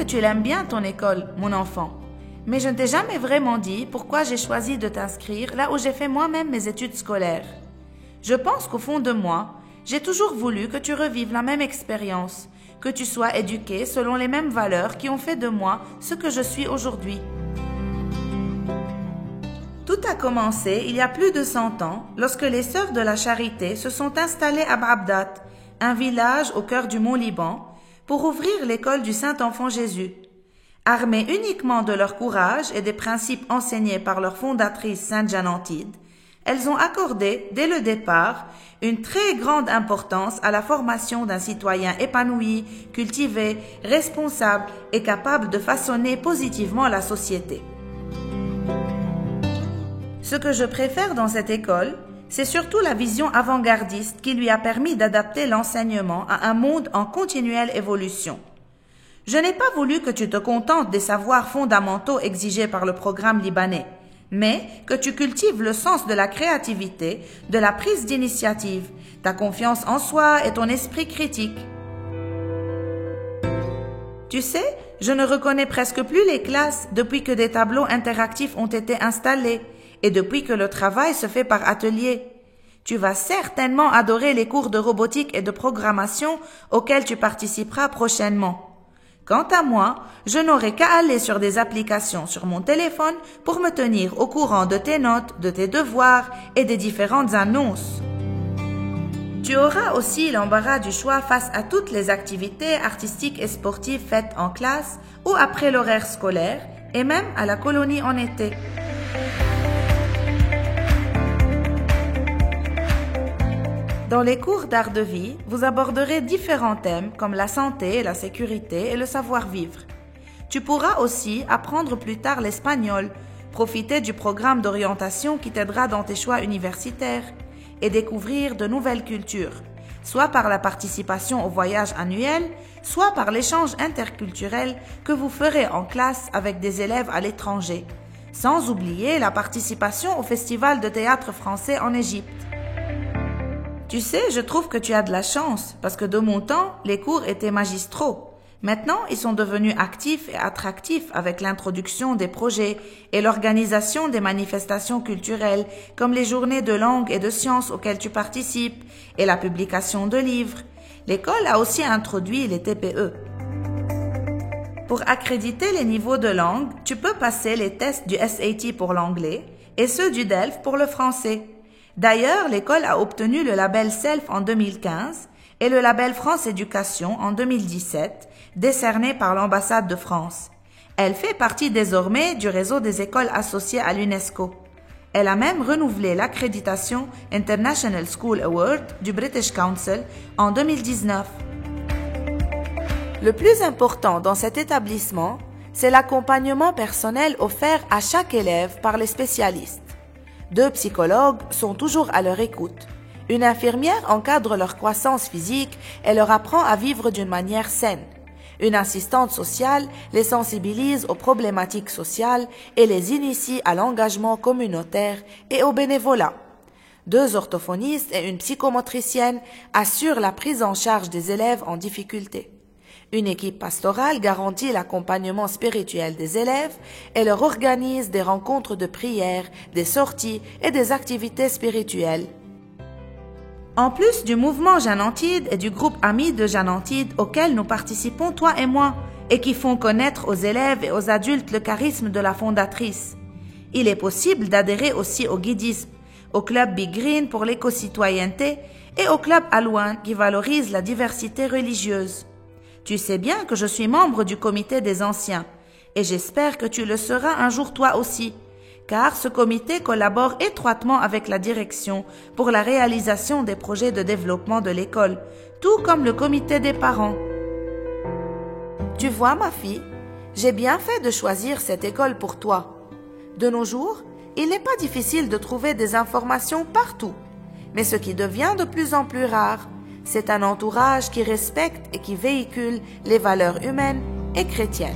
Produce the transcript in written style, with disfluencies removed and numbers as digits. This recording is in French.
tu l'aimes bien ton école, mon enfant. Mais je ne t'ai jamais vraiment dit pourquoi j'ai choisi de t'inscrire là où j'ai fait moi-même mes études scolaires. Je pense qu'au fond de moi, j'ai toujours voulu que tu revives la même expérience, que tu sois éduqué selon les mêmes valeurs qui ont fait de moi ce que je suis aujourd'hui. Tout a commencé il y a plus de 100 ans, lorsque les Sœurs de la Charité se sont installées à B'abdat, un village au cœur du Mont-Liban, pour ouvrir l'école du Saint-Enfant Jésus. Armées uniquement de leur courage et des principes enseignés par leur fondatrice Sainte Jeanne Antide, elles ont accordé, dès le départ, une très grande importance à la formation d'un citoyen épanoui, cultivé, responsable et capable de façonner positivement la société. Ce que je préfère dans cette école, c'est surtout la vision avant-gardiste qui lui a permis d'adapter l'enseignement à un monde en continuelle évolution. Je n'ai pas voulu que tu te contentes des savoirs fondamentaux exigés par le programme libanais, mais que tu cultives le sens de la créativité, de la prise d'initiative, ta confiance en soi et ton esprit critique. Tu sais, je ne reconnais presque plus les classes depuis que des tableaux interactifs ont été installés et depuis que le travail se fait par atelier. Tu vas certainement adorer les cours de robotique et de programmation auxquels tu participeras prochainement. Quant à moi, je n'aurai qu'à aller sur des applications sur mon téléphone pour me tenir au courant de tes notes, de tes devoirs et des différentes annonces. Tu auras aussi l'embarras du choix face à toutes les activités artistiques et sportives faites en classe ou après l'horaire scolaire et même à la colonie en été. Dans les cours d'art de vie, vous aborderez différents thèmes comme la santé, la sécurité et le savoir-vivre. Tu pourras aussi apprendre plus tard l'espagnol, profiter du programme d'orientation qui t'aidera dans tes choix universitaires et découvrir de nouvelles cultures, soit par la participation au voyage annuel, soit par l'échange interculturel que vous ferez en classe avec des élèves à l'étranger, sans oublier la participation au Festival de théâtre français en Égypte. Tu sais, je trouve que tu as de la chance, parce que de mon temps, les cours étaient magistraux. Maintenant, ils sont devenus actifs et attractifs avec l'introduction des projets et l'organisation des manifestations culturelles, comme les journées de langue et de sciences auxquelles tu participes, et la publication de livres. L'école a aussi introduit les TPE. Pour accréditer les niveaux de langue, tu peux passer les tests du SAT pour l'anglais et ceux du DELF pour le français. D'ailleurs, l'école a obtenu le label SELF en 2015 et le label France Éducation en 2017, décerné par l'ambassade de France. Elle fait partie désormais du réseau des écoles associées à l'UNESCO. Elle a même renouvelé l'accréditation International School Award du British Council en 2019. Le plus important dans cet établissement, c'est l'accompagnement personnel offert à chaque élève par les spécialistes. 2 psychologues sont toujours à leur écoute. Une infirmière encadre leur croissance physique et leur apprend à vivre d'une manière saine. Une assistante sociale les sensibilise aux problématiques sociales et les initie à l'engagement communautaire et au bénévolat. 2 orthophonistes et une psychomotricienne assurent la prise en charge des élèves en difficulté. Une équipe pastorale garantit l'accompagnement spirituel des élèves et leur organise des rencontres de prière, des sorties et des activités spirituelles. En plus du mouvement Jeanne Antide et du groupe Amis de Jeanne Antide auquel nous participons toi et moi et qui font connaître aux élèves et aux adultes le charisme de la fondatrice, il est possible d'adhérer aussi au guidisme, au club Big Green pour l'éco-citoyenneté et au club Alouane qui valorise la diversité religieuse. Tu sais bien que je suis membre du comité des anciens et j'espère que tu le seras un jour toi aussi, car ce comité collabore étroitement avec la direction pour la réalisation des projets de développement de l'école, tout comme le comité des parents. Tu vois, ma fille, j'ai bien fait de choisir cette école pour toi. De nos jours, il n'est pas difficile de trouver des informations partout, mais ce qui devient de plus en plus rare, c'est un entourage qui respecte et qui véhicule les valeurs humaines et chrétiennes.